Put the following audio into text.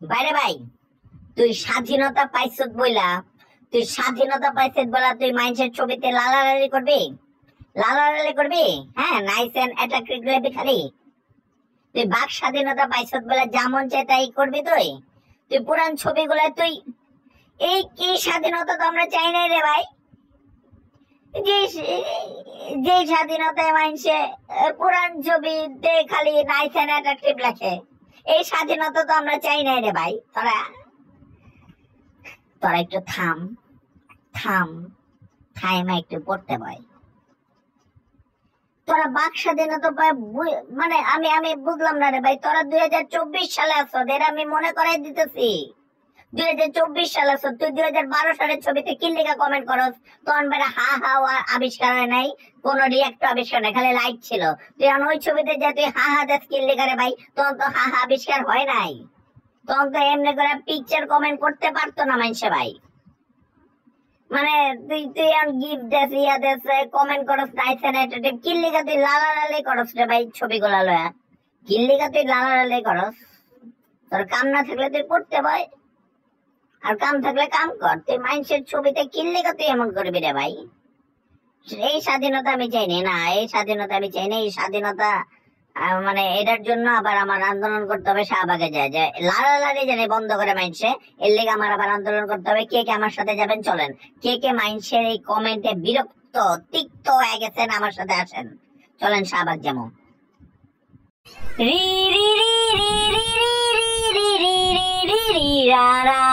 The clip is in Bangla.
বাইরে ভাই, তুই স্বাধীনতা পাইছত বইলা, তুই মানুষের ছবিতে লালালালি করবি, হ্যাঁ, নাইস এন্ড অ্যাট্রাক্টিভ লাগবে খালি। তুই বাক স্বাধীনতা পাইছত বলে যা মন চায় তাই করবি। তুই পুরান ছবিগুলা তুই, এই কি স্বাধীনতা তো আমরা চাই নাই রে ভাই। যে স্বাধীনতায় মানুষে পুরান ছবিতে খালি নাইস এন্ড অ্যাট্রাক্টিভ লেখে, এই স্বাধীনতা তো আমরা চাই নাই রে ভাই। তোরা একটু থাইমা একটু পড়তে বয়। তোরা বাক স্বাধীনতা মানে আমি বুঝলাম না রে ভাই। তোরা 2024 সালে আছো, আমি মনে করাই দিতেছি 2024 সালে আছো। তুই 2012 সালের ছবিতে কি লেখা কমেন্ট করস? তখন বেড়া হা হা আবিষ্কার হয় নাই, কোন রিয়াক্ট আবিষ্কার নাই, খালি লাইক ছিল। তুই ওই ছবিতে যে তুই হা হা দেখ কি লেখা রে ভাই, তখন তো হা হা আবিষ্কার হয় নাই। তখন তো এমনি করে পিকচার কমেন্ট করতে পারতো না মানুষে ভাই। মানে তুই গিফট দেস, ইয়া দেস, কমেন্ট করস নাইস এন্ড অ্যাট্রাক্টিভ, কি লেখা তুই লালালালি করস রে ভাই ছবিগুলা লয়া? কি লেখা তুই লালালালি করস? তোর কাম না থাকলে তুই পড়তে বয়, আর কাম থাকলে কাম কর। তুই মানুষের ছবিতে কি লেখা তুই এমন করবি রে ভাই? এই স্বাধীনতা আমি চাইনি না, এই স্বাধীনতা মানে এটার জন্য আবার আমার আন্দোলন করতে হবে শাহবাগে যায়, যে লালালালি জানে বন্ধ করে মানুষে। এর লেগে আমার আবার আন্দোলন করতে হবে। কে কে আমার সাথে যাবেন চলেন, কে মানুষের এই কমেন্টে বিরক্ত তিক্ত হয়ে গেছেন আমার সাথে আসেন, চলেন শাহবাগ যেমন। রি রি রি রি রি রি রি রি রি রি রা রা।